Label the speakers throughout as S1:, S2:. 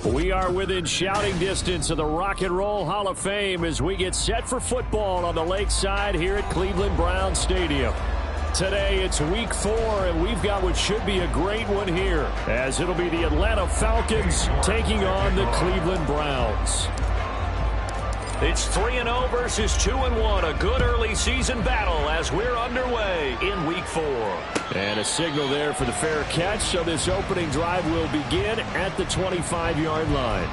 S1: We are within shouting distance of the Rock and Roll Hall of Fame as we get set for football on the lakeside here at Cleveland Browns Stadium. Today it's week 4, and we've got what should be a great one here, as it'll be the Atlanta Falcons taking on the Cleveland Browns. It's 3-0 versus 2-1, a good early season battle as we're underway in week 4. And a signal there for the fair catch, so this opening drive will begin at the 25-yard line.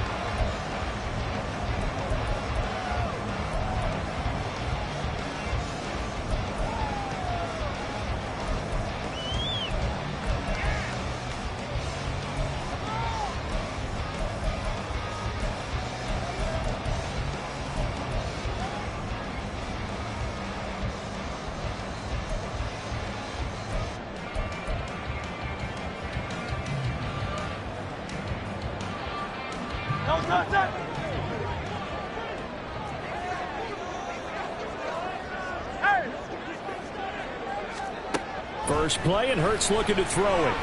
S1: First play, and Hurts looking to throw it.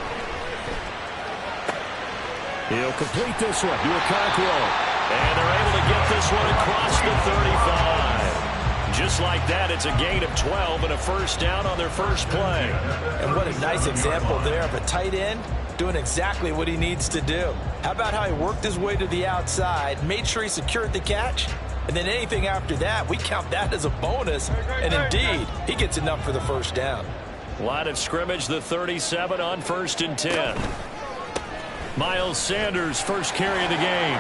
S1: He'll complete this one to Okonkwo. And they're able to get this one across the 35. Just like that, it's a gain of 12 and a first down on their first play.
S2: And what a nice example there of a tight end doing exactly what he needs to do. How about how he worked his way to the outside, made sure he secured the catch, and then anything after that, we count that as a bonus. And indeed, he gets enough for the first down.
S1: Line of scrimmage, the 37 on 1st and 10. Miles Sanders, first carry of the game.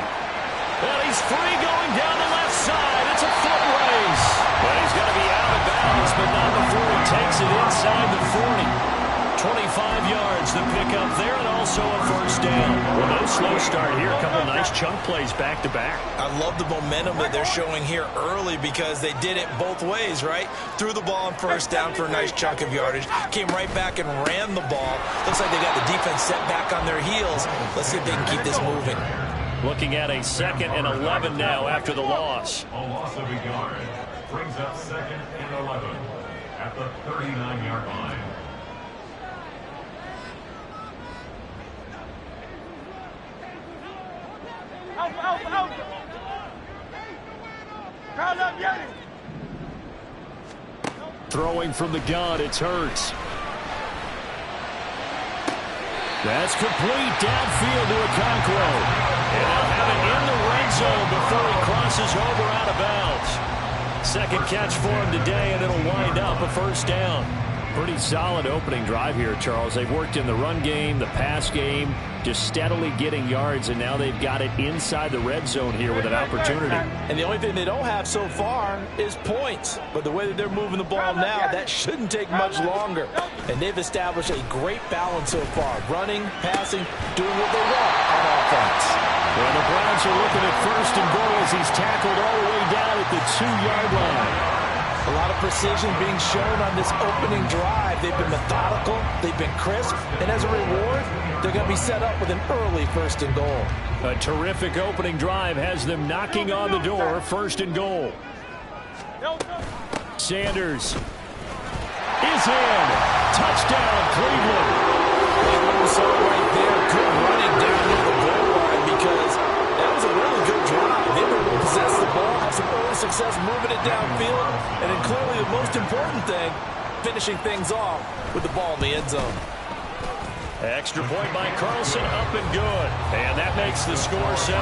S1: Well, he's free going down the left side. It's a foot race. But he's going to be out of bounds, but not before he takes it inside the 40. 25 yards, the pickup there, and also a first down. Well, no slow start here. A couple nice chunk plays back-to-back.
S2: I love the momentum that they're showing here early because they did it both ways, right? Threw the ball on first down for a nice chunk of yardage. Came right back and ran the ball. Looks like they got the defense set back on their heels. Let's see if they can keep this moving.
S1: Looking at a 2nd and 11 now after the loss.
S3: A loss of a yard brings up 2nd and 11 at the 39-yard line.
S4: Out. Crowd up, Yanni.
S1: Throwing from the gun, it's Hurts. That's complete downfield to Okonkwo. And they'll have it in the red zone before he crosses over out of bounds. Second catch for him today, and it'll wind up a first down. Pretty solid opening drive here, Charles. They've worked in the run game, the pass game, just steadily getting yards, and now they've got it inside the red zone here with an opportunity.
S2: And the only thing they don't have so far is points. But the way that they're moving the ball now, that shouldn't take much longer. And they've established a great balance so far. Running, passing, doing what they want on offense.
S1: Well, the Browns are looking at 1st and goal as he's tackled all the way down at the 2-yard line.
S2: A lot of precision being shown on this opening drive. They've been methodical, they've been crisp, and as a reward, they're going to be set up with an early 1st and goal.
S1: A terrific opening drive has them knocking on the door, 1st and goal. Sanders is in. Touchdown, Cleveland.
S2: And what we saw right there, good running down near the goal line because that was a really good drive. They were able to possess the ball, have some early success moving it downfield, and then clearly the most important thing, finishing things off with the ball in the end zone.
S1: Extra point by Carlson, up and good. And that makes the score 7-0.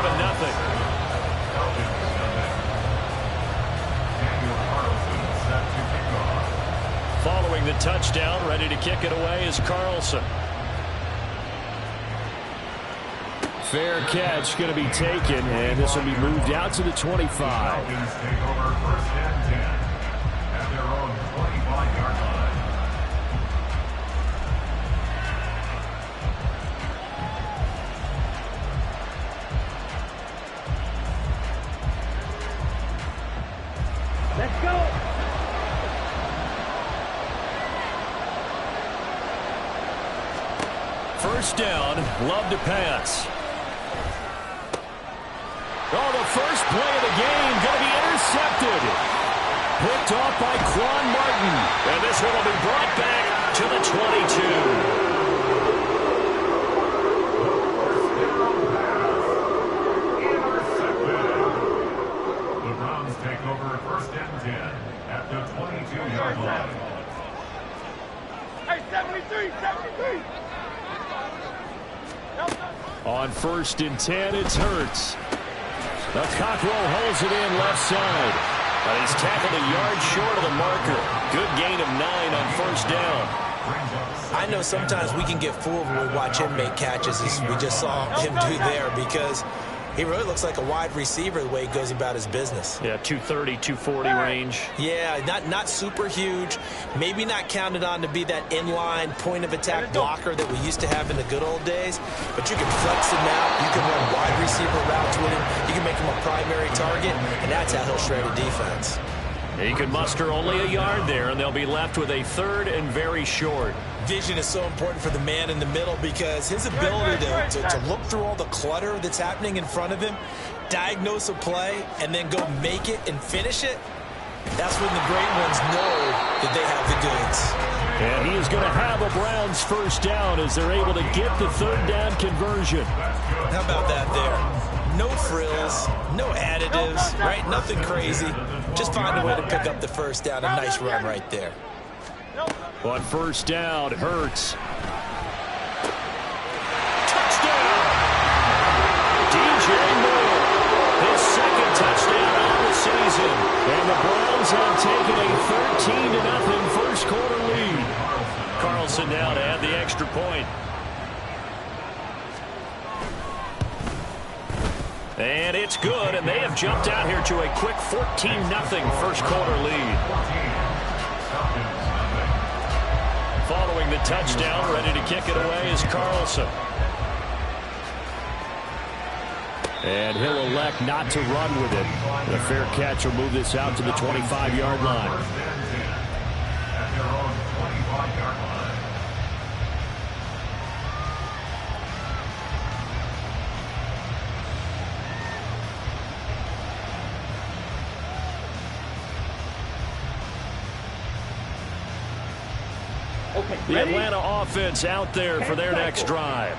S1: Following the touchdown, ready to kick it away is Carlson. Fair catch going to be taken, and this will be moved out to the 25.
S3: Falcons take over 1st and 10 at their own 25-yard line.
S1: first down. Love to pass. Oh, the first play of the game going to be intercepted. Picked off by Quan Martin. And this one will be brought back to the 22.
S3: Take over 1st and 10 at the 22-yard line.
S4: Hey, 73, 73.
S1: On 1st and 10, it's Hurts. The Cockrell holds it in left side. But he's tackled a yard short of the marker. Good gain of 9 on 1st down.
S2: I know sometimes we can get fooled when we watch him make catches, as we just saw him do there, because he really looks like a wide receiver the way he goes about his business.
S1: Yeah, 230, 240 range.
S2: Yeah, not super huge. Maybe not counted on to be that inline point-of-attack blocker that we used to have in the good old days. But you can flex him out. You can run wide receiver routes with him. You can make him a primary target, and that's how he'll shred a defense.
S1: He can muster only a yard there, and they'll be left with a 3rd and very short.
S2: Vision is so important for the man in the middle, because his ability to look through all the clutter that's happening in front of him, diagnose a play, and then go make it and finish it, that's when the great ones know that they have the goods.
S1: And he is going to have a Browns first down as they're able to get the 3rd down conversion.
S2: How about that there? No frills, no additives, right? Nothing crazy. Just find a way to pick up the first down. A nice run right there.
S1: On 1st down, Hurts. Touchdown! DJ Moore. His 2nd touchdown of the season. And the Browns have taken a 13-0 first quarter lead. Carlson now to add the extra point. And it's good, and they have jumped out here to a quick 14-0 first quarter lead. Following the touchdown, ready to kick it away is Carlson. And he'll elect not to run with it. And a fair catch will move this out to the 25-yard line.
S3: At their own 25-yard line.
S1: The Atlanta offense out there for their next drive.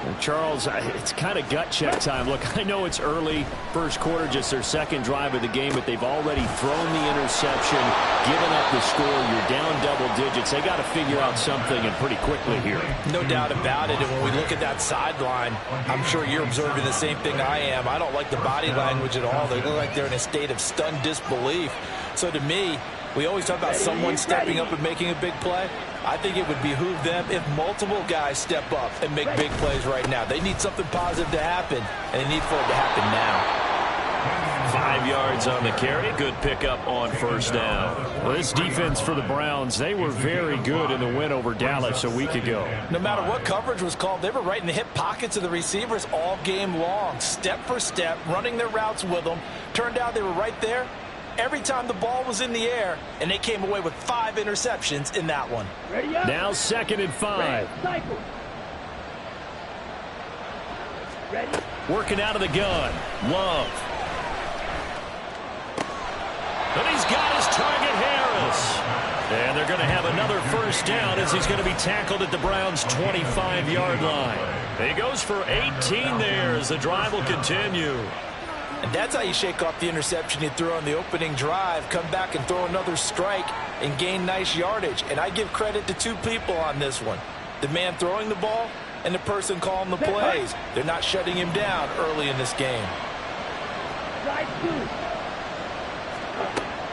S1: And Charles, it's kind of gut check time. Look, I know it's early, first quarter, just their 2nd drive of the game, but they've already thrown the interception, given up the score. You're down double digits. They got to figure out something, and pretty quickly here.
S2: No doubt about it. And when we look at that sideline, I'm sure you're observing the same thing I am. I don't like the body language at all. They look like they're in a state of stunned disbelief. So to me, we always talk about someone stepping up and making a big play. I think it would behoove them if multiple guys step up and make big plays right now. They need something positive to happen, and they need for it to happen now.
S1: 5 yards on the carry. Good pickup on 1st down. Well, this defense for the Browns, they were very good in the win over Dallas a week ago.
S2: No matter what coverage was called, they were right in the hip pockets of the receivers all game long, step for step, running their routes with them. Turned out they were right there every time the ball was in the air, and they came away with 5 interceptions in that one.
S1: Now 2nd and 5.
S4: Ready?
S1: Working out of the gun. Love. And he's got his target, Harris. And they're going to have another first down as he's going to be tackled at the Browns' 25-yard line. He goes for 18 there as the drive will continue.
S2: And that's how you shake off the interception you threw on the opening drive, come back and throw another strike and gain nice yardage. And I give credit to 2 people on this one. The man throwing the ball and the person calling the plays. They're not shutting him down early in this game.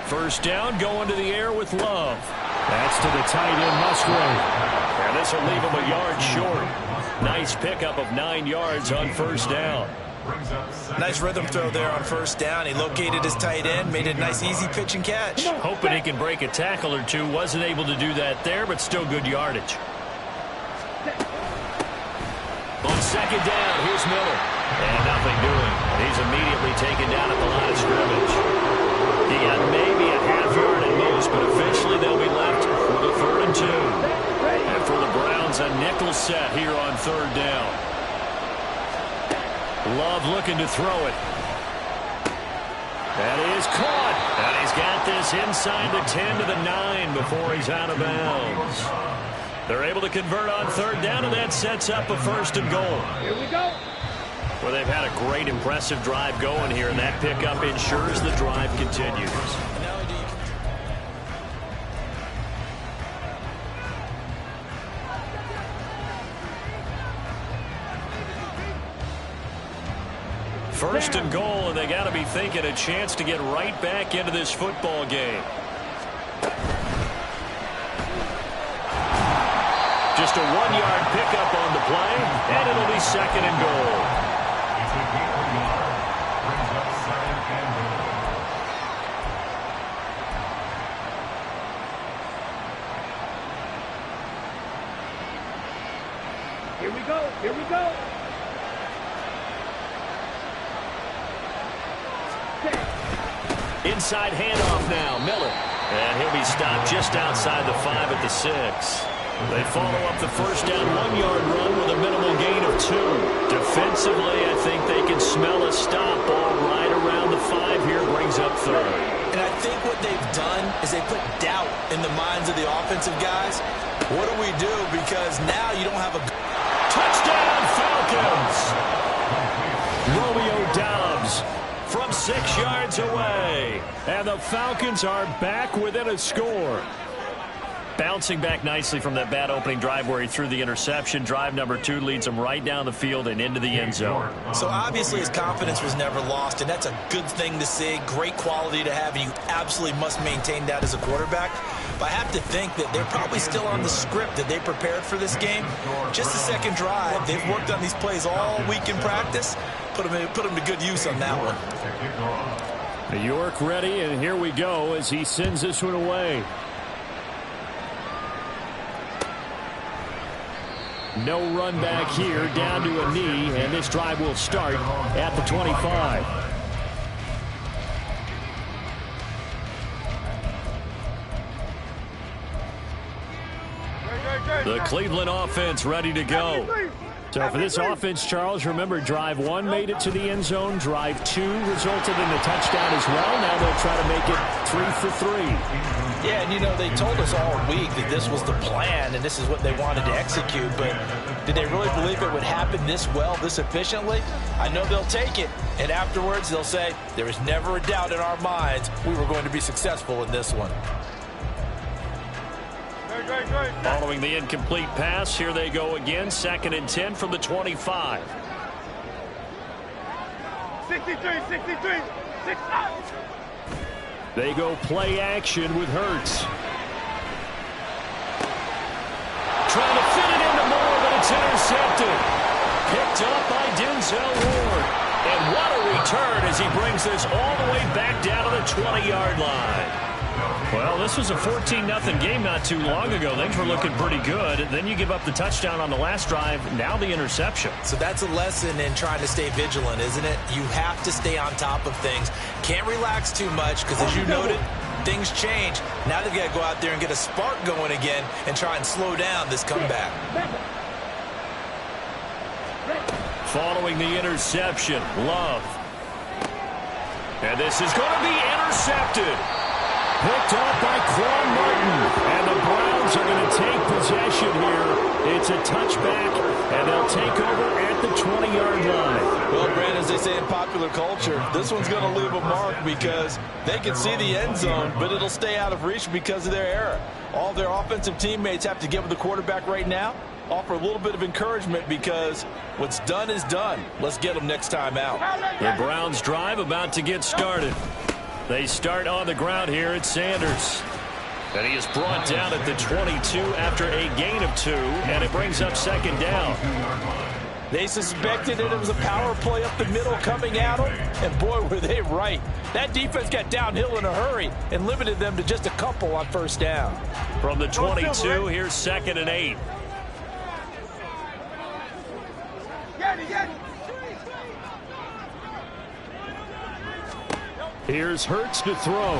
S1: First down, going to the air with Love. That's to the tight end, Musgrave. And this will leave him a yard short. Nice pickup of 9 yards on first down.
S2: Nice rhythm throw there on first down. He located his tight end, made a nice easy pitch and catch.
S1: Hoping he can break a tackle or two. Wasn't able to do that there, but still good yardage. On second down, here's Miller. And nothing doing. He's immediately taken down at the line of scrimmage. He got maybe a half yard at most, but eventually they'll be left with a a 3rd and 2. And for the Browns, a nickel set here on 3rd down. Love looking to throw it. That is caught. And he's got this inside the 10 to the 9 before he's out of bounds. They're able to convert on 3rd down, and that sets up a 1st and goal.
S4: Here we go.
S1: Well, they've had a great, impressive drive going here, and that pickup ensures the drive continues. First and goal, and they got to be thinking a chance to get right back into this football game. Just a 1-yard pickup on the play, and it'll be 2nd and goal.
S3: Brings up 2nd and goal.
S4: Here we go. Here we go.
S1: Inside handoff now, Miller. And he'll be stopped just outside the 5 at the 6. They follow up the first down 1-yard run with a minimal gain of 2. Defensively, I think they can smell a stop. Ball right around the 5 here, brings up 3rd.
S2: And I think what they've done is they put doubt in the minds of the offensive guys. What do we do? Because now you don't have a...
S1: Touchdown, Falcons! Romeo Doubs from 6 yards away. And the Falcons are back within a score. Bouncing back nicely from that bad opening drive where he threw the interception. Drive number 2 leads him right down the field and into the end zone.
S2: So obviously his confidence was never lost, and that's a good thing to see. Great quality to have, and you absolutely must maintain that as a quarterback. But I have to think that they're probably still on the script that they prepared for this game. Just the second drive. They've worked on these plays all week in practice. Put them to good use on that one.
S1: New York ready, and here we go as he sends this one away. No run back here, down to a knee, and this drive will start at the 25. The Cleveland offense ready to go. So for this offense, Charles, remember, drive 1 made it to the end zone. Drive 2 resulted in a touchdown as well. Now they'll try to make it 3 for 3.
S2: Yeah, and you know, they told us all week that this was the plan and this is what they wanted to execute, but did they really believe it would happen this well, this efficiently? I know they'll take it, and afterwards they'll say, there was never a doubt in our minds we were going to be successful in this one.
S1: Following the incomplete pass, here they go again. 2nd and 10 from the 25.
S4: 63, 63, 6 out.
S1: They go play action with Hurts. Trying to fit it into Moore, but it's intercepted. Picked up by Denzel Ward. And what a return as he brings this all the way back down to the 20-yard line. Well, this was a 14-0 game not too long ago. Things were looking pretty good. Then you give up the touchdown on the last drive. Now the interception.
S2: So that's a lesson in trying to stay vigilant, isn't it? You have to stay on top of things. Can't relax too much because, as you noted, things change. Now they've got to go out there and get a spark going again and try and slow down this comeback.
S1: Following the interception, Love. And this is going to be intercepted. Picked up by Quan Martin. And the Browns are going to take possession here. It's a touchback, and they'll take over at the 20-yard line.
S2: Well, Brandon, as they say in popular culture, this one's going to leave a mark because they can see the end zone, but it'll stay out of reach because of their error. All their offensive teammates have to get with the quarterback right now, offer a little bit of encouragement because what's done is done. Let's get them next time out.
S1: The Browns drive about to get started. They start on the ground here at Sanders. And he is brought down at the 22 after a gain of 2, and it brings up 2nd down.
S2: They suspected that it was a power play up the middle coming at them, and boy, were they right. That defense got downhill in a hurry and limited them to just a couple on first down.
S1: From the 22, here's 2nd and 8. Here's Hurts to throw.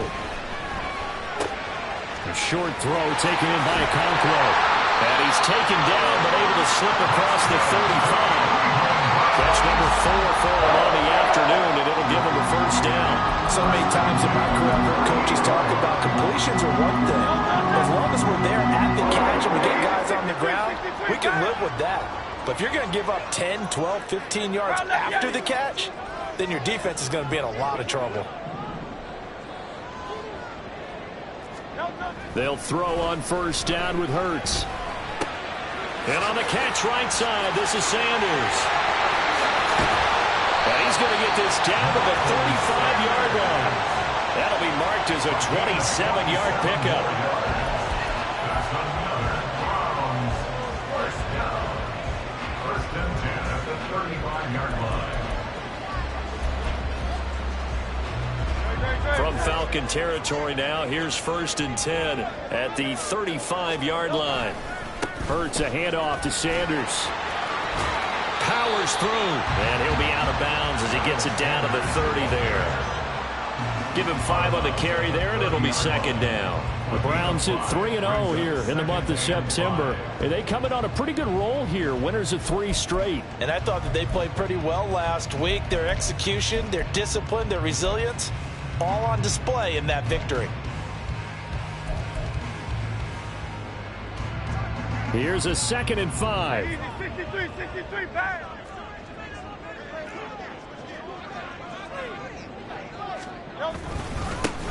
S1: A short throw taken in by Okonkwo. And he's taken down but able to slip across the 35. Catch number 4 for him on the afternoon, and it'll give him a first down.
S2: So many times in my career, I've heard coaches talk about completions are one thing. As long as we're there at the catch and we get guys on the ground, we can live with that. But if you're going to give up 10, 12, 15 yards after the catch, then your defense is going to be in a lot of trouble.
S1: They'll throw on first down with Hurts. And on the catch right side, this is Sanders. And he's going to get this down to the 35-yard line. That'll be marked as a 27-yard pickup.
S3: That's another Browns first down. First and 10 at the 35-yard line.
S1: From Falcon territory now, here's first and 10 at the 35-yard line. Hurts a handoff to Sanders. Powers through, and he'll be out of bounds as he gets it down to the 30 there. Give him 5 on the carry there, and it'll be second down. The Browns hit 3-0 here in the month of September. And they come in on a pretty good roll here, winners of 3 straight.
S2: And I thought that they played pretty well last week. Their execution, their discipline, their resilience, all on display in that victory.
S1: Here's a 2nd and 5.
S4: 63, back.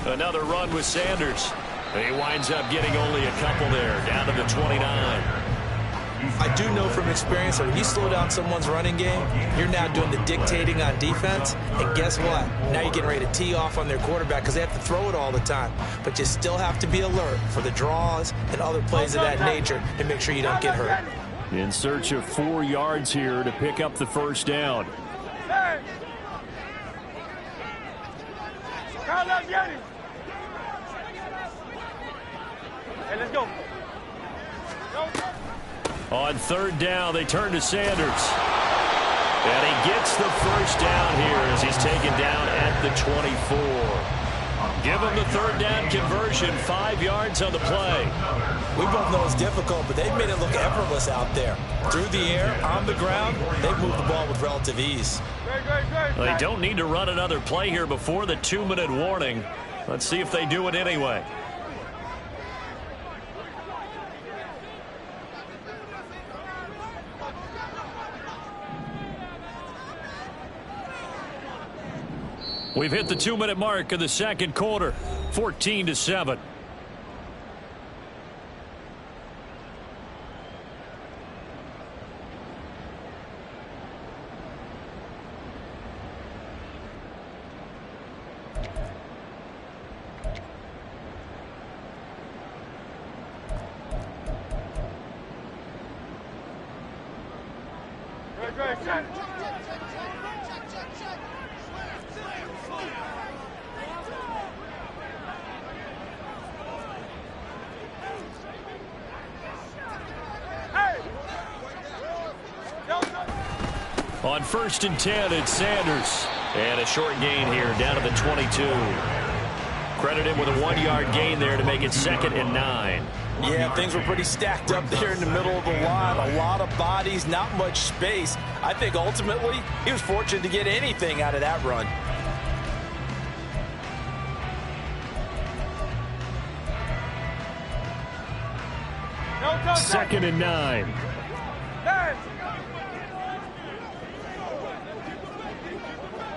S1: Another run with Sanders. He winds up getting only a couple there, down to the 29.
S2: I do know from experience that when you slow down someone's running game, you're now doing the dictating on defense. And guess what? Now you're getting ready to tee off on their quarterback because they have to throw it all the time. But you still have to be alert for the draws and other plays of that nature and make sure you don't get hurt.
S1: In search of 4 yards here to pick up the first down.
S4: Hey, let's go.
S1: On 3rd down, they turn to Sanders. And he gets the first down here as he's taken down at the 24. Give him the 3rd down conversion, 5 yards on the play.
S2: We both know it's difficult, but they've made it look effortless out there. Through the air, on the ground, they've moved the ball with relative ease.
S1: They don't need to run another play here before the 2-minute warning. Let's see if they do it anyway. We've hit the 2-minute mark of the second quarter, 14-7. On 1st and 10, it's Sanders. And a short gain here, down to the 22. Credit him with a 1-yard gain there to make it 2nd and 9.
S2: Yeah, things were pretty stacked up there in the middle of the line. A lot of bodies, not much space. I think ultimately he was fortunate to get anything out of that run.
S1: Second and 9.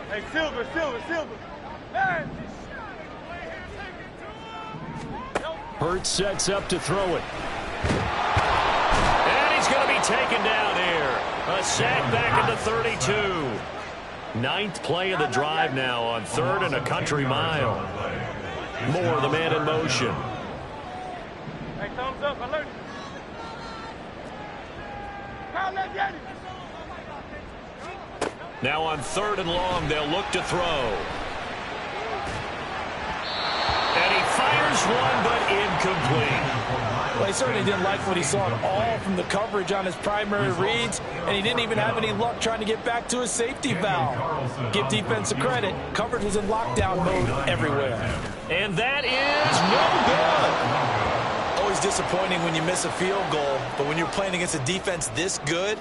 S4: Hey, Silver. Hey.
S1: Hurts sets up to throw it. And he's going to be taken down here. A sack back at the 32. 9th play of the drive now on 3rd and a country mile. Moore, the man in motion.
S4: Hey, thumbs up, alert.
S1: Now on 3rd and long, they'll look to throw. And he fires one, but incomplete.
S2: Well, he certainly didn't like what he saw at all from the coverage on his primary reads, and he didn't even have any luck trying to get back to his safety valve. Give defense a credit. Coverage was in lockdown mode everywhere.
S1: And that is no good.
S2: disappointing when you miss a field goal, but when you're playing against a defense this good,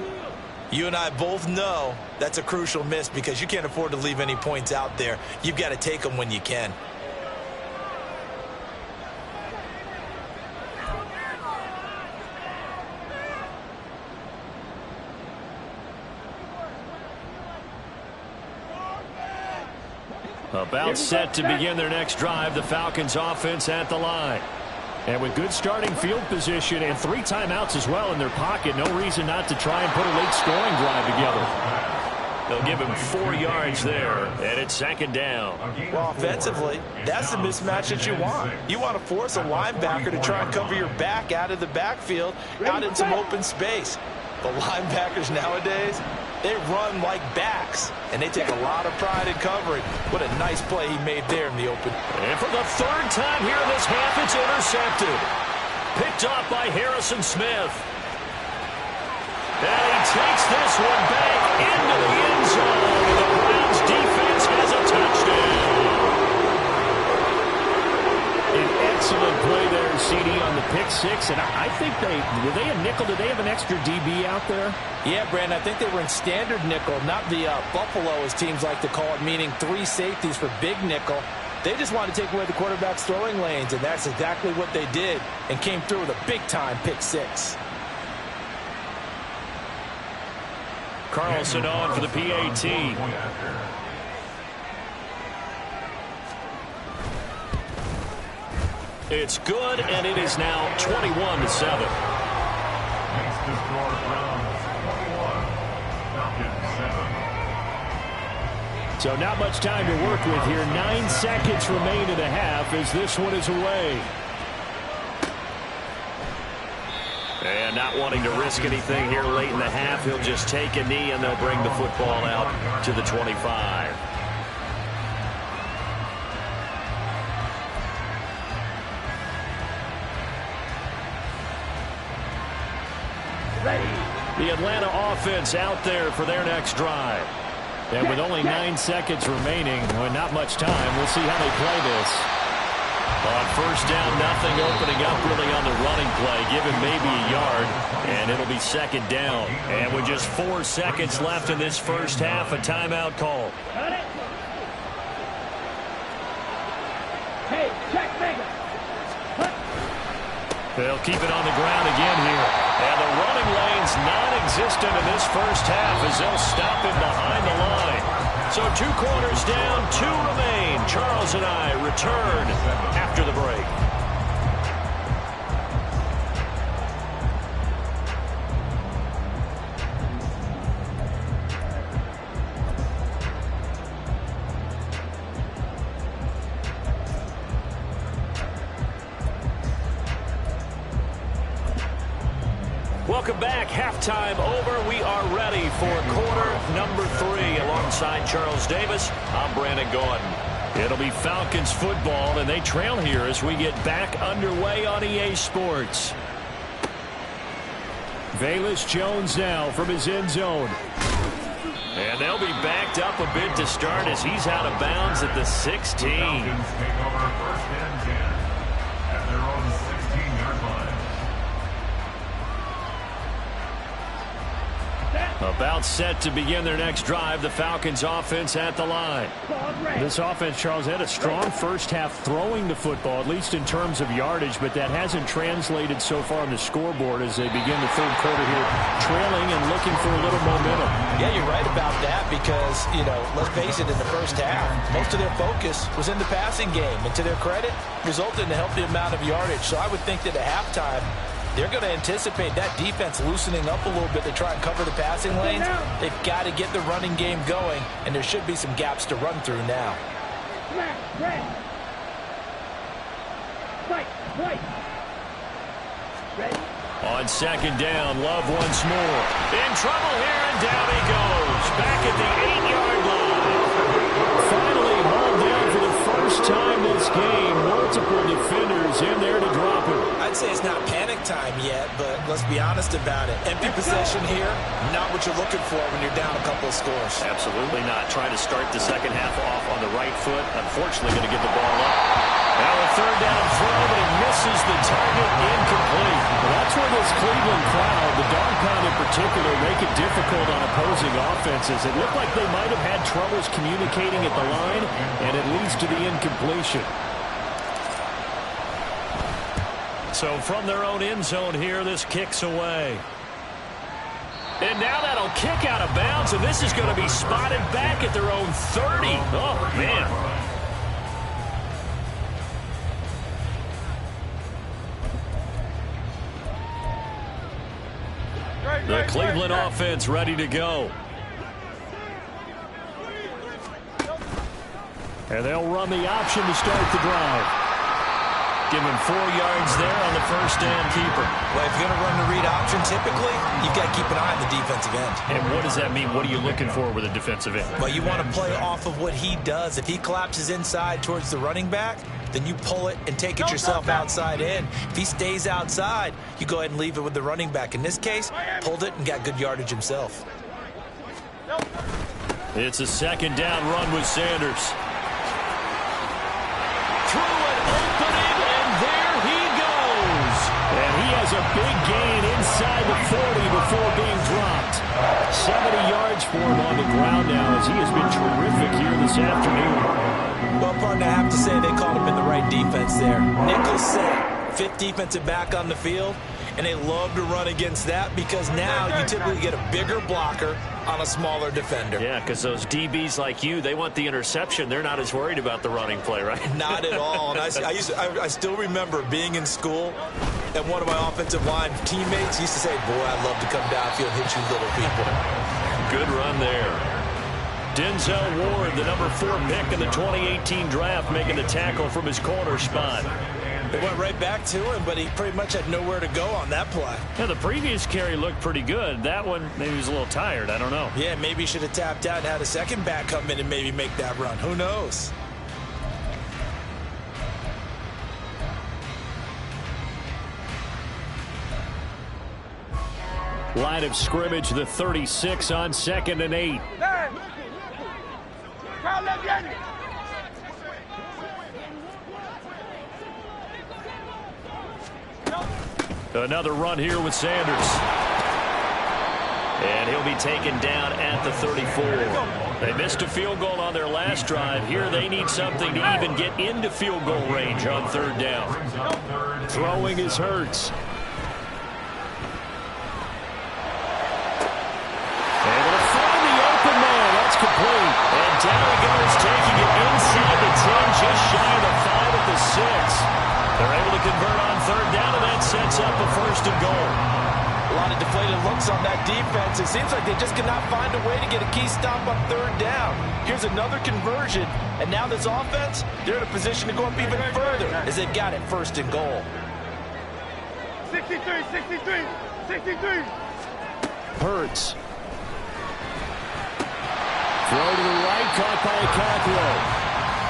S2: you and I both know that's a crucial miss because you can't afford to leave any points out there. You've got to take them when you can.
S1: About set to begin their next drive, the Falcons offense at the line. And with good starting field position and 3 timeouts as well in their pocket, no reason not to try and put a late scoring drive together. They'll give him 4 yards there, and it's second down.
S2: Well, offensively, that's the mismatch that you want. You want to force a linebacker to try and cover your back out of the backfield, out in some open space. The linebackers nowadays, they run like backs, and they take a lot of pride in covering. What a nice play he made there in the open.
S1: And for the 3rd time here in this half, it's intercepted. Picked off by Harrison Smith. And he takes this one back into the end zone. And the Browns defense has a touchdown. An excellent play there, CD, on the pick 6. And I think were they a nickel? Did they have an extra DB out there?
S2: Yeah, Brandon, I think they were in standard nickel, not the Buffalo, as teams like to call it, meaning 3 safeties for big nickel. They just wanted to take away the quarterback's throwing lanes, and that's exactly what they did, and came through with a big-time pick 6.
S1: Carlson on for the PAT. It's good, and it is now 21-7.
S3: Makes the score Browns 21, Falcons 7.
S1: So not much time to work with here. 9 seconds remain in the half as this one is away. And not wanting to risk anything here late in the half, he'll just take a knee and they'll bring the football out to the 25. The Atlanta offense out there for their next drive. And with only 9 seconds remaining, well, not much time, we'll see how they play this. On first down, nothing opening up really on the running play. Give him maybe a yard, and it'll be second down. And with just 4 seconds left in this first half, a timeout call.
S4: Hey, check Vega.
S1: They'll keep it on the ground again here. And the running lane's non-existent in this first half as they'll stop him behind the line. So 2 quarters down, 2 remain. Charles and I return after the break. Welcome back. Halftime over. We are ready for quarter number 3. Alongside Charles Davis, I'm Brandon Gordon. It'll be Falcons football, and they trail here as we get back underway on EA Sports. Velus Jones now from his end zone. And they'll be backed up a bit to start as he's out of bounds at the 16.
S3: Falcons take over first and 10 at their own 16-yard line.
S1: About set to begin their next drive, the Falcons offense at the line. This offense, Charles, had a strong first half throwing the football, at least in terms of yardage, but that hasn't translated so far on the scoreboard as they begin the third quarter here, trailing and looking for a little momentum.
S2: Yeah, you're right about that because, let's face it, in the first half, most of their focus was in the passing game, and to their credit, resulted in a healthy amount of yardage. So I would think that at halftime, they're going to anticipate that defense loosening up a little bit to try and cover the passing lanes. They've got to get the running game going, and there should be some gaps to run through now.
S1: On second down, Love once more. In trouble here, and down he goes. Back at the 8-yard line. Finally hauled down for the first time this game. Multiple defenders in there to drop him.
S2: I'd say it's not panic time yet, but let's be honest about it. Empty possession here, not what you're looking for when you're down a couple of scores.
S1: Absolutely not. Trying to start the second half off on the right foot. Unfortunately, going to get the ball up. Now a third down throw, but he misses the target, incomplete. Well, that's where this Cleveland crowd, the dog pound in particular, make it difficult on opposing offenses. It looked like they might have had troubles communicating at the line, and it leads to the incompletion. So from their own end zone here, this kicks away. And now that'll kick out of bounds, and this is going to be spotted back at their own 30. Oh, man. The Cleveland offense ready to go. And they'll run the option to start the drive. Give him 4 yards there on the first down keeper.
S2: Well, if you're going to run the read option, typically, you've got to keep an eye on the defensive end.
S1: And what does that mean? What are you looking for with a defensive end?
S2: Well, you want to play off of what he does. If he collapses inside towards the running back, then you pull it and take it yourself outside in. If he stays outside, you go ahead and leave it with the running back. In this case, pulled it and got good yardage himself.
S1: It's a second down run with Sanders. Through an opening, and there he goes. And he has a big gain inside the 40 before being dropped. 70 yards for him on the ground now, as he has been terrific here this afternoon.
S2: Well, partner, I have to say they called him in the right defense there. Nickel set, 5th defensive back on the field, and they love to run against that because now you typically get a bigger blocker on a smaller defender.
S1: Yeah, because those DBs like you, they want the interception. They're not as worried about the running play, right?
S2: Not at all. And I still remember being in school, and one of my offensive line teammates used to say, boy, I'd love to come downfield and hit you little people.
S1: Good run there. Denzel Ward, the number 4 pick in the 2018 draft, making the tackle from his corner spot.
S2: It went right back to him, but he pretty much had nowhere to go on that play.
S1: Yeah, the previous carry looked pretty good. That one, maybe he was a little tired. I don't know.
S2: Yeah, maybe he should have tapped out and had a second back come in and maybe make that run. Who knows?
S1: Line of scrimmage, the 36 on 2nd and 8. Another run here with Sanders. And he'll be taken down at the 34. They missed a field goal on their last drive. Here they need something to even get into field goal range on 3rd down. Throwing is Hurts. Able to find the open man. That's complete. And down he goes, taking it inside the 10, just shy of the 5 at the 6. They're able to convert on 3rd down, and that sets up a 1st and goal.
S2: A lot of deflated looks on that defense. It seems like they just cannot find a way to get a key stop on 3rd down. Here's another conversion, and now this offense, they're in a position to go up even further as they've got it 1st and goal.
S4: 63, 63, 63.
S1: Hurts. Throw to the right, caught by Cockrell.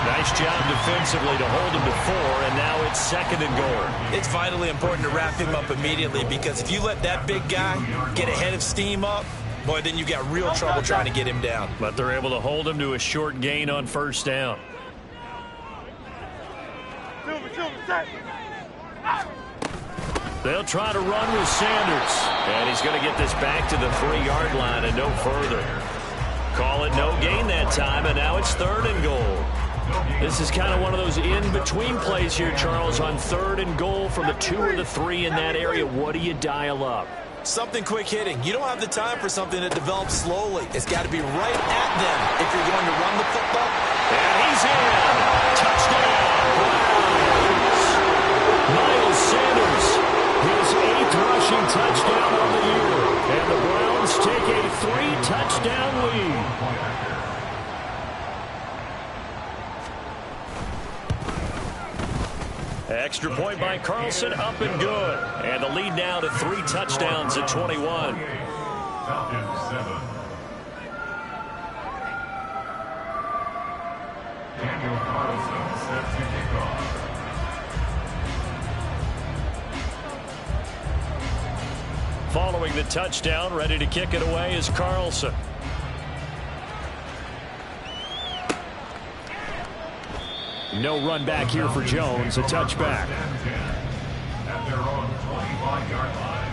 S1: Nice job defensively to hold him to 4, and now it's 2nd and goal.
S2: It's vitally important to wrap him up immediately because if you let that big guy get a head of steam up, boy, then you got real trouble trying to get him down.
S1: But they're able to hold him to a short gain on 1st down. They'll try to run with Sanders. And he's going to get this back to the 3-yard line and no further. Call it no gain that time, and now it's 3rd and goal. This is kind of one of those in-between plays here, Charles, on 3rd and goal from the 2 or the 3 in that area. What do you dial up?
S2: Something quick hitting. You don't have the time for something that develops slowly. It's got to be right at them if you're going to run the football.
S1: And he's in. Touchdown, Browns. Miles Sanders, his 8th rushing touchdown on the year. And the Browns take a 3-touchdown lead. Extra point by Carlson, up and good. And the lead now to 3 touchdowns at 21.
S3: Falcons 7. Daniel Carlson set to kick off.
S1: throwing the touchdown. Ready to kick it away is Carlson. No run back here for Jones. A touchback.
S3: At their own 25-yard line.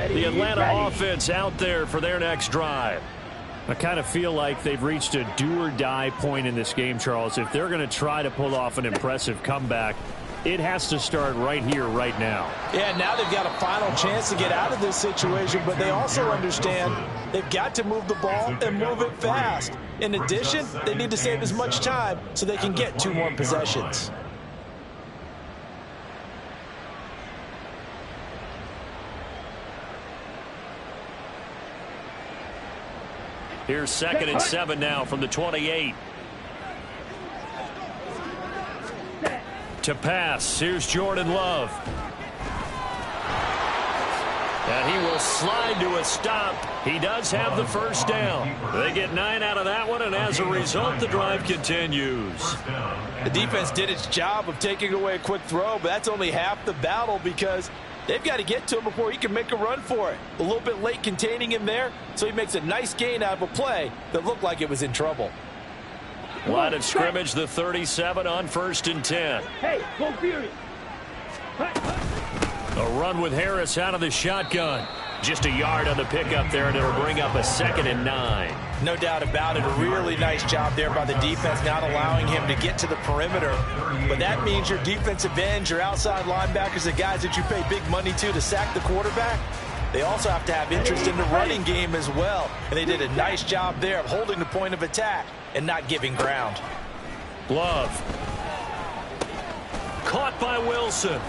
S1: The Atlanta offense out there for their next drive. I kind of feel like they've reached a do-or-die point in this game, Charles. If they're going to try to pull off an impressive comeback, it has to start right here, right now.
S2: Yeah, now they've got a final chance to get out of this situation, but they also understand they've got to move the ball and move it fast. In addition, they need to save as much time so they can get 2 more possessions.
S1: Here's 2nd and 7 now from the 28. To pass, here's Jordan Love. And he will slide to a stop. He does have the first down. They get 9 out of that one, and as a result, the drive continues.
S2: The defense did its job of taking away a quick throw, but that's only half the battle because they've got to get to him before he can make a run for it. A little bit late containing him there, so he makes a nice gain out of a play that looked like it was in trouble.
S1: Line of scrimmage, the 37 on 1st and 10.
S4: Hey, go Fury.
S1: A run with Harris out of the shotgun. Just a yard on the pickup there, and it'll bring up a 2nd and 9.
S2: No doubt about it. A really nice job there by the defense, not allowing him to get to the perimeter. But that means your defensive ends, your outside linebackers, the guys that you pay big money to sack the quarterback, they also have to have interest in the running game as well. And they did a nice job there of holding the point of attack and not giving ground.
S1: Love. Caught by Wilson.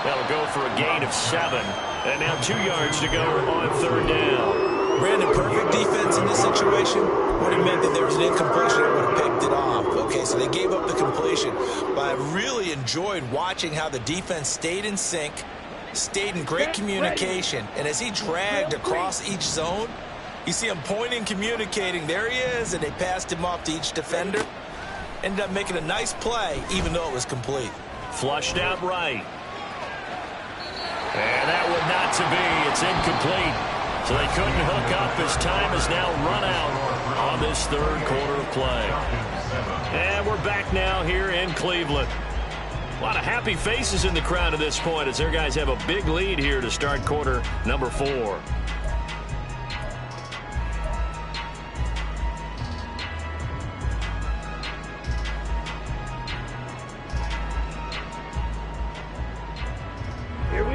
S1: That'll go for a gain of 7. And now 2 yards to go on 3rd down.
S2: Brandon, perfect defense in this situation would have meant that there was an incompletion that would have picked it off. Okay, so they gave up the completion. But I really enjoyed watching how the defense stayed in sync, stayed in great communication. And as he dragged across each zone, you see him pointing, communicating. There he is, and they passed him off to each defender. Ended up making a nice play, even though it was complete.
S1: Flushed out right. And that would not to be. It's incomplete. So they couldn't hook up as time has now run out on this 3rd quarter of play. And we're back now here in Cleveland. A lot of happy faces in the crowd at this point as their guys have a big lead here to start quarter number 4.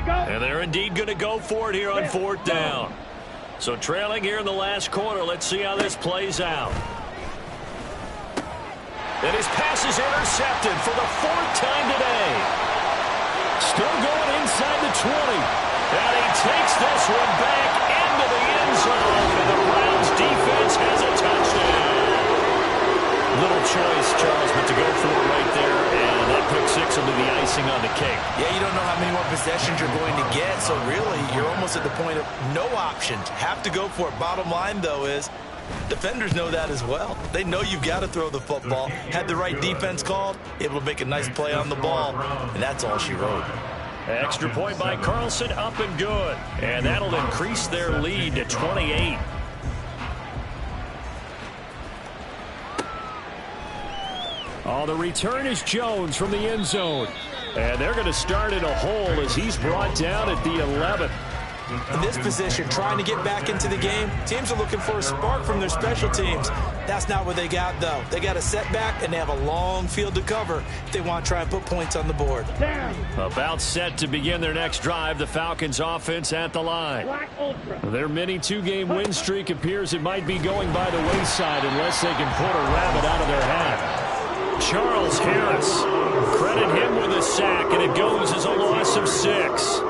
S1: And they're indeed going to go for it here on 4th down. So trailing here in the last quarter. Let's see how this plays out. And his pass is intercepted for the 4th time today. Still going inside the 20. And he takes this one back into the end zone. And the Browns defense has a touchdown. Little choice, Charles, but to go for it right there. And that pick 6 will be the icing on the cake.
S2: Yeah, you don't know how many more possessions you're going to get, so really you're almost at the point of no options. Have to go for it. Bottom line, though, is defenders know that as well. They know you've got to throw the football. Had the right defense called, able to make a nice play on the ball, and that's all she wrote.
S1: Extra point by Carlson, up and good. And that'll increase their lead to 28. Oh, the return is Jones from the end zone. And they're going to start in a hole as he's brought down at the 11th.
S2: In this position, trying to get back into the game, teams are looking for a spark from their special teams. That's not what they got, though. They got a setback, and they have a long field to cover if they want to try and put points on the board.
S1: About set to begin their next drive, the Falcons offense at the line. Their mini 2-game win streak appears it might be going by the wayside unless they can pull a rabbit out of their hat. Charles Harris, credit him with a sack, and it goes as a loss of 6.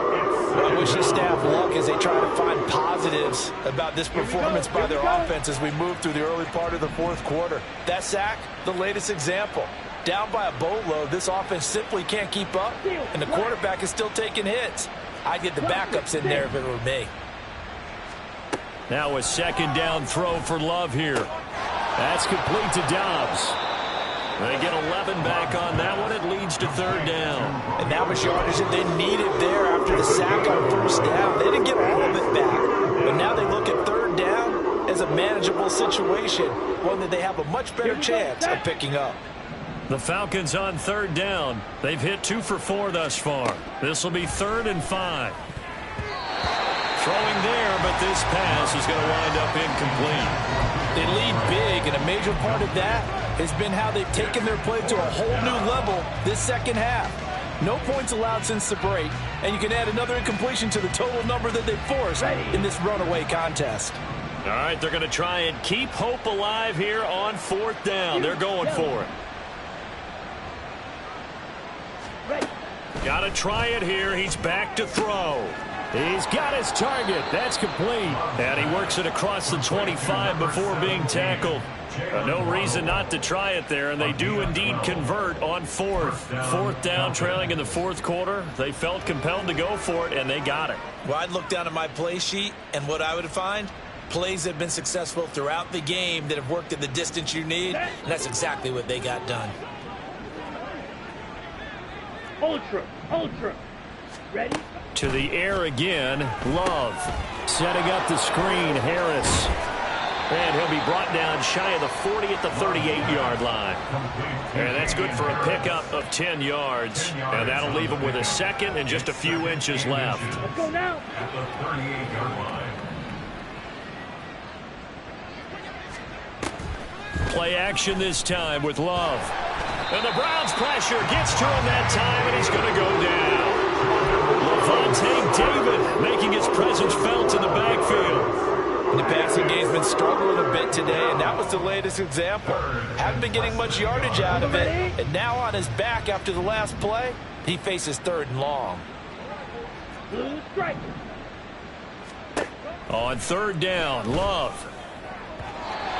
S2: I wish the staff luck as they try to find positives about this performance by their offense as we move through the early part of the 4th quarter. That sack, the latest example. Down by a boatload, this offense simply can't keep up, and the quarterback is still taking hits. I'd get the backups in there if it were me.
S1: Now a 2nd down throw for Love here. That's complete to Dobbs. They get 11 back on that one. It leads to third down.
S2: And that was yardage that they needed there after the sack on first down. They didn't get all of it back, but now they look at third down as a manageable situation, one that they have a much better chance of picking up.
S1: The Falcons on third down. They've hit 2 for 4 thus far. This will be 3rd and 5. Throwing there, but this pass is going to wind up incomplete.
S2: They lead big, and a major part of that has been how they've taken their play to a whole new level this second half. No points allowed since the break, and you can add another incompletion to the total number that they forced in this runaway contest.
S1: All right, they're going to try and keep hope alive here on 4th down. They're going for it. Got to try it here. He's back to throw. He's got his target. That's complete. And he works it across the 25 before being tackled. No reason not to try it there, and they do indeed convert on 4th. 4th down, trailing in the 4th quarter. They felt compelled to go for it, and they got it.
S2: Well, I'd look down at my play sheet, and what I would find, plays that have been successful throughout the game that have worked at the distance you need, and that's exactly what they got done.
S4: Ultra. Ready?
S1: To the air again. Love setting up the screen. Harris. And he'll be brought down shy of the 40 at the 38-yard line. And that's good for a pickup of 10 yards. And that'll leave him with a second and just a few inches left.
S4: Let's go now.
S3: At the 38-yard line.
S1: Play action this time with Love. And the Browns pressure gets to him that time, and he's going to go down. Levante David making his presence felt in the backfield.
S2: The passing game's been struggling a bit today, and that was the latest example. Haven't been getting much yardage out of it, and now on his back after the last play, he faces 3rd and long.
S1: On 3rd down, Love.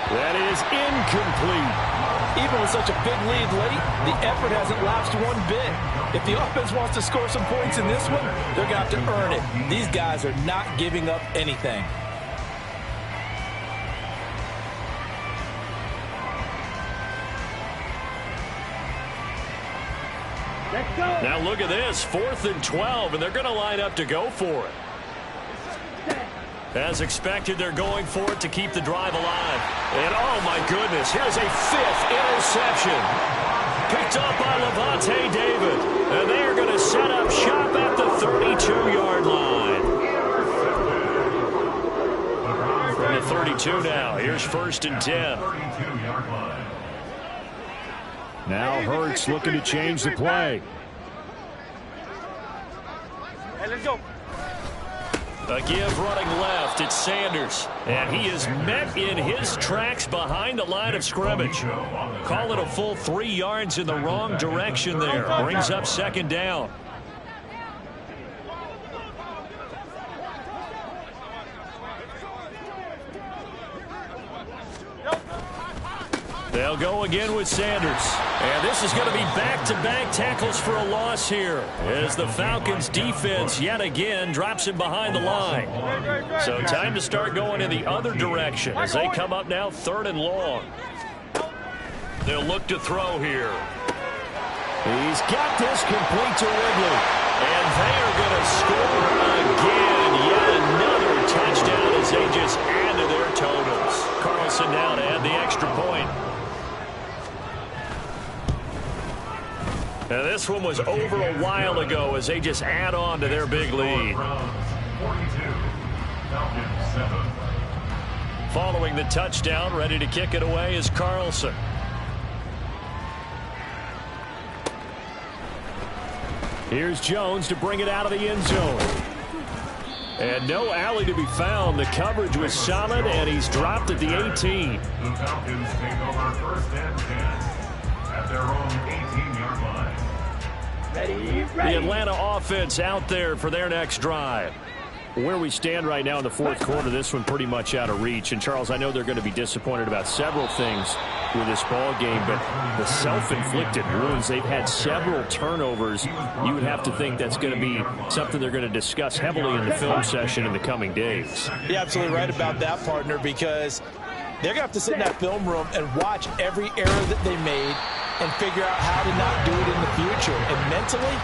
S1: That is incomplete.
S2: Even with such a big lead late, the effort hasn't lapsed one bit. If the offense wants to score some points in this one, they're going to have to earn it. These guys are not giving up anything.
S4: Let's go.
S1: Now look at this, 4th and 12, and they're going to line up to go for it. As expected, they're going for it to keep the drive alive. And, oh, my goodness, here's a 5th interception. Picked up by Levante David. And they are going to set up shop at the 32-yard line. From the 32 now, here's 1st and 10. Now Hurts looking to change the play.
S4: Hey, let's go.
S1: A give running left. It's Sanders. And he is met in his tracks behind the line of scrimmage. Call it a full 3 yards in the wrong direction there. Brings up 2nd down. They'll go again with Sanders. And this is going to be back-to-back tackles for a loss here as the Falcons defense yet again drops him behind the line. So time to start going in the other direction as they come up now 3rd and long. They'll look to throw here. He's got this complete to Ridley. And they are going to score again. Yet another touchdown as they just add to their totals. Carlson now to add the extra point. Now this one was over a while ago as they just add on to their big lead. Following the touchdown, ready to kick it away is Carlson. Here's Jones to bring it out of the end zone. And no alley to be found. The coverage was solid, and he's dropped at the 18.
S3: The Falcons take over 1st and 10 at their own 18-yard line.
S1: The Atlanta offense out there for their next drive. Where we stand right now in the 4th quarter, this one pretty much out of reach. And, Charles, I know they're going to be disappointed about several things with this ball game, but the self-inflicted wounds, they've had several turnovers. You would have to think that's going to be something they're going to discuss heavily in the film session in the coming days.
S2: You're absolutely right about that, partner, because they're going to have to sit in that film room and watch every error that they made and figure out how to not do it in the future. And mentally,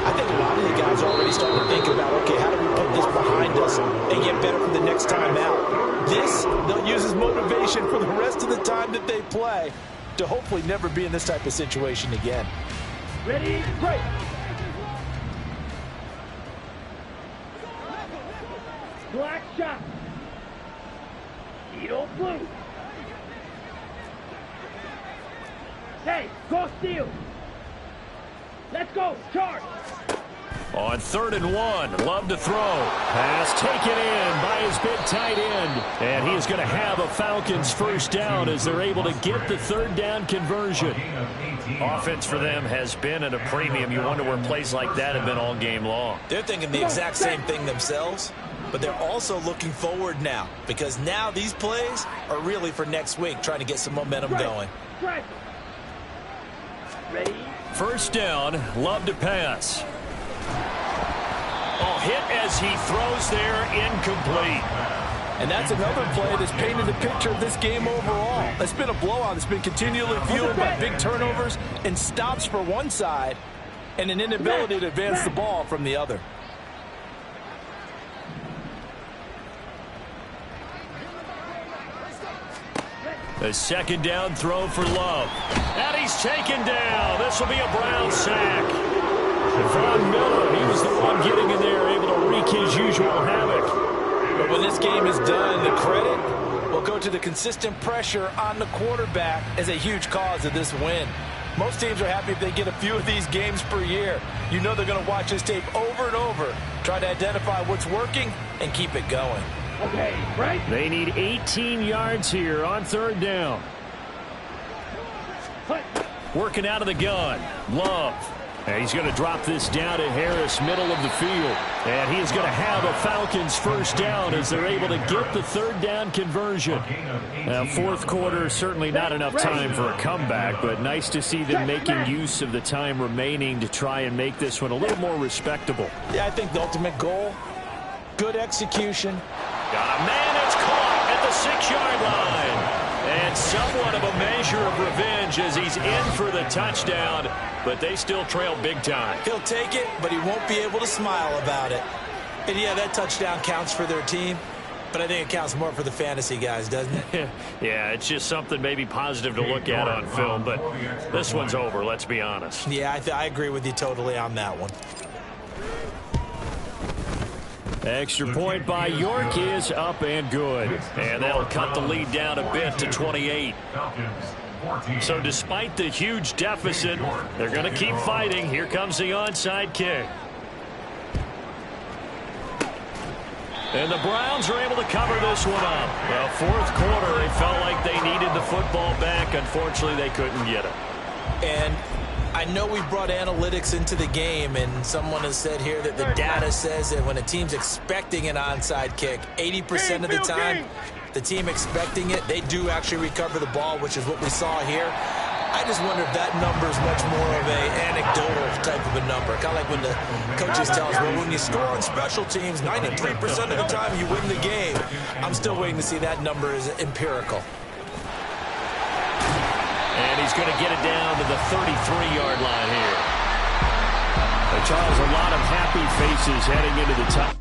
S2: I think a lot of the guys are already starting to think about, okay, how do we put this behind us and get better for the next time out? This, they'll use as motivation for the rest of the time that they play to hopefully never be in this type of situation again.
S4: Ready, break. Black shot. Edo blue. Hey, go steal. Let's go, charge.
S1: On 3rd and 1, Love to throw. Pass taken in by his big tight end. And he is going to have a Falcons first down as they're able to get the 3rd down conversion. Offense for them has been at a premium. You wonder where plays like that have been all game long.
S2: They're thinking the exact same thing themselves, but they're also looking forward now because now these plays are really for next week, trying to get some momentum going.
S4: Ready?
S1: First down, Love to pass. Oh, hit as he throws there, incomplete.
S2: And that's another play that's painted the picture of this game overall. It's been a blowout. It's been continually fueled by big turnovers and stops for one side and an inability to advance the ball from the other.
S1: A 2nd down throw for Love. And he's taken down. This will be a Brown sack. Von Miller, he was the one getting in there, able to wreak his usual havoc.
S2: But when this game is done, the credit will go to the consistent pressure on the quarterback as a huge cause of this win. Most teams are happy if they get a few of these games per year. You know they're going to watch this tape over and over, try to identify what's working and keep it going.
S4: Okay, right?
S1: They need 18 yards here on 3rd down. Working out of the gun. Love. And he's going to drop this down to Harris, middle of the field. And he is going to have a Falcons first down as they're able to get the 3rd down conversion. Now, 4th quarter, certainly not enough time for a comeback, but nice to see them making use of the time remaining to try and make this one a little more respectable.
S2: Yeah, I think the ultimate goal, good execution.
S1: Got a man that's caught at the 6-yard line. And somewhat of a measure of revenge as he's in for the touchdown, but they still trail big time.
S2: He'll take it, but he won't be able to smile about it. And yeah, that touchdown counts for their team, but I think it counts more for the fantasy guys, doesn't it?
S1: Yeah, it's just something maybe positive to look at on film, but this one's over, let's be honest.
S2: Yeah, I agree with you totally on that one.
S1: Extra point by York is up and good. And that'll cut the lead down a bit to 28. So despite the huge deficit, they're going to keep fighting. Here comes the onside kick. And the Browns are able to cover this one up. Well, 4th quarter, they felt like they needed the football back. Unfortunately, they couldn't get it.
S2: And I know we brought analytics into the game, and someone has said here that the data says that when a team's expecting an onside kick, 80% of the time, the team expecting it, they do actually recover the ball, which is what we saw here. I just wonder if that number is much more of a anecdotal type of a number. Kind of like when the coaches tell us, well, when you score on special teams, 93% of the time you win the game. I'm still waiting to see that number is empirical.
S1: And he's going to get it down to the 33-yard line here. Charles, a lot of happy faces heading into the top.